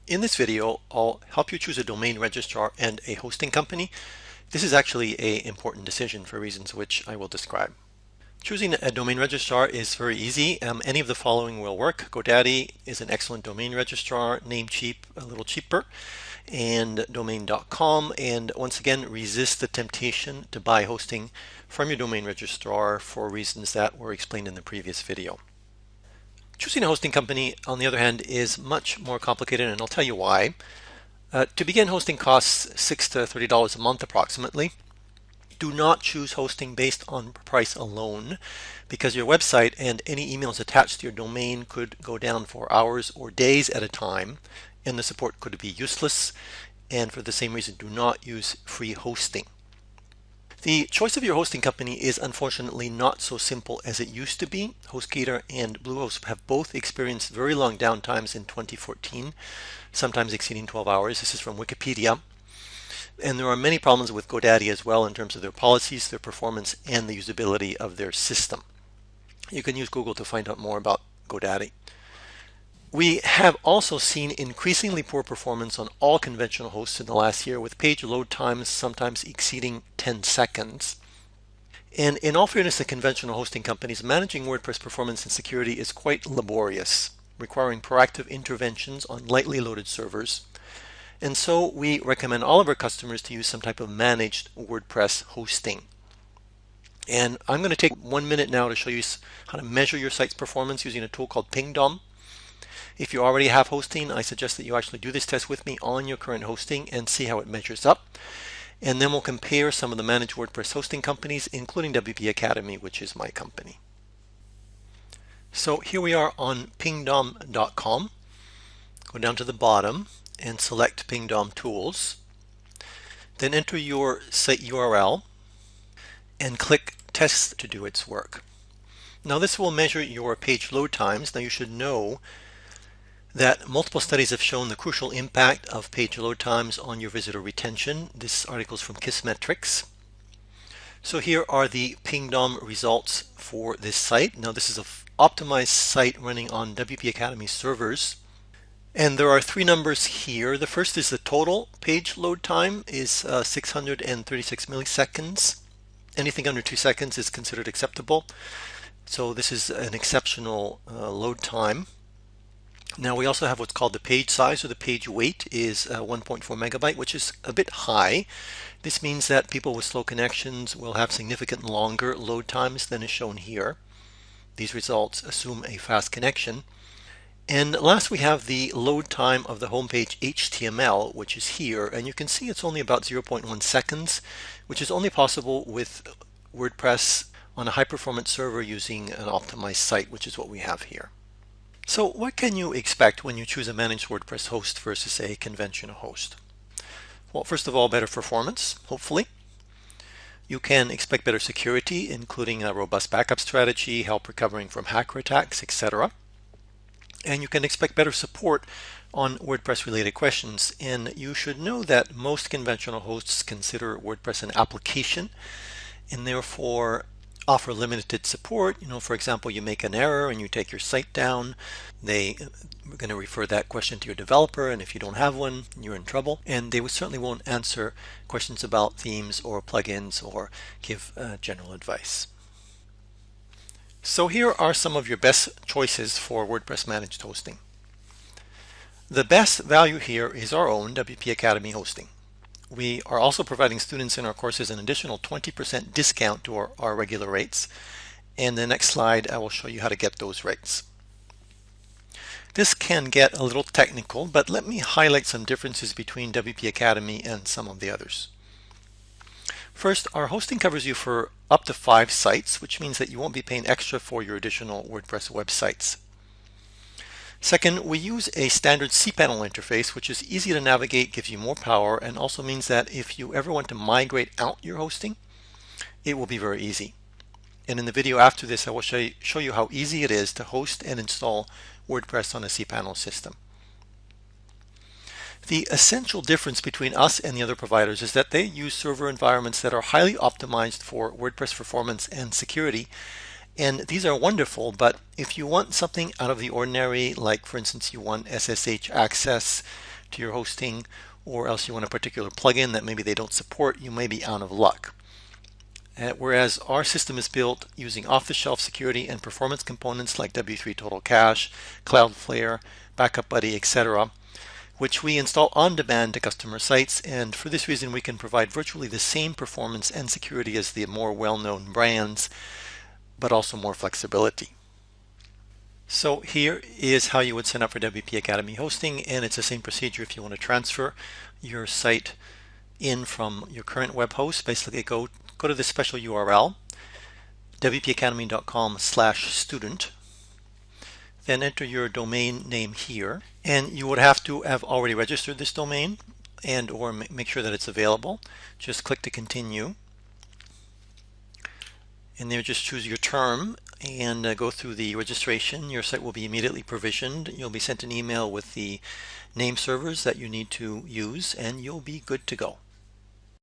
In this video, I'll help you choose a domain registrar and a hosting company. This is actually an important decision for reasons which I will describe. Choosing a domain registrar is very easy. Any of the following will work. GoDaddy is an excellent domain registrar, Namecheap a little cheaper, and domain.com. And once again, resist the temptation to buy hosting from your domain registrar for reasons that were explained in the previous video. Choosing a hosting company, on the other hand, is much more complicated, and I'll tell you why. To begin, hosting costs $6 to $30 a month approximately. Do not choose hosting based on price alone, because your website and any emails attached to your domain could go down for hours or days at a time, and the support could be useless. And for the same reason, do not use free hosting. The choice of your hosting company is unfortunately not so simple as it used to be. HostGator and Bluehost have both experienced very long downtimes in 2014, sometimes exceeding 12 hours. This is from Wikipedia. And there are many problems with GoDaddy as well in terms of their policies, their performance, and the usability of their system. You can use Google to find out more about GoDaddy. We have also seen increasingly poor performance on all conventional hosts in the last year, with page load times sometimes exceeding 10 seconds. And in all fairness to conventional hosting companies, managing WordPress performance and security is quite laborious, requiring proactive interventions on lightly loaded servers. And so we recommend all of our customers to use some type of managed WordPress hosting. And I'm going to take 1 minute now to show you how to measure your site's performance using a tool called PingDom. If you already have hosting, I suggest that you actually do this test with me on your current hosting and see how it measures up. And then we'll compare some of the managed WordPress hosting companies, including WP Academy, which is my company. So here we are on pingdom.com. Go down to the bottom and select Pingdom Tools. Then enter your site URL and click Test to do its work. Now this will measure your page load times. Now you should know that multiple studies have shown the crucial impact of page load times on your visitor retention. This article is from Kissmetrics. So here are the Pingdom results for this site. Now this is an optimized site running on WP Academy servers. And there are three numbers here. The first is the total page load time is 636 milliseconds. Anything under 2 seconds is considered acceptable. So this is an exceptional load time. Now we also have what's called the page size, or the page weight is 1.4 megabyte, which is a bit high. This means that people with slow connections will have significant longer load times than is shown here. These results assume a fast connection. And last we have the load time of the homepage HTML, which is here, and you can see it's only about 0.1 seconds, which is only possible with WordPress on a high-performance server using an optimized site, which is what we have here. So what can you expect when you choose a managed WordPress host versus a conventional host? Well, first of all, better performance, hopefully. You can expect better security, including a robust backup strategy, help recovering from hacker attacks, etc. And you can expect better support on WordPress related questions. And you should know that most conventional hosts consider WordPress an application and therefore offer limited support. For example, you make an error and you take your site down, they are going to refer that question to your developer, and if you don't have one, you're in trouble. And they certainly won't answer questions about themes or plugins or give general advice. So here are some of your best choices for WordPress managed hosting. The best value here is our own WP Academy hosting. We are also providing students in our courses an additional 20% discount to our regular rates. And the next slide, I will show you how to get those rates. This can get a little technical, but let me highlight some differences between WP Academy and some of the others. First, our hosting covers you for up to 5 sites, which means that you won't be paying extra for your additional WordPress websites. Second, we use a standard cPanel interface, which is easy to navigate, gives you more power, and also means that if you ever want to migrate out your hosting, it will be very easy. And in the video after this, I will show you how easy it is to host and install WordPress on a cPanel system. The essential difference between us and the other providers is that they use server environments that are highly optimized for WordPress performance and security, And these are wonderful, but if you want something out of the ordinary, like for instance, you want SSH access to your hosting, or else you want a particular plugin that maybe they don't support, you may be out of luck. Whereas our system is built using off-the-shelf security and performance components like W3 Total Cache, Cloudflare, Backup Buddy, etc., which we install on demand to customer sites, and for this reason we can provide virtually the same performance and security as the more well-known brands, but also more flexibility. So here is how you would sign up for WP Academy hosting, and it's the same procedure if you want to transfer your site in from your current web host. Basically go to this special URL, wpacademy.com/student, then enter your domain name here, and you would have to have already registered this domain and or make sure that it's available. Just click to continue, and there just choose your term and go through the registration. Your site will be immediately provisioned. You'll be sent an email with the name servers that you need to use, and you'll be good to go.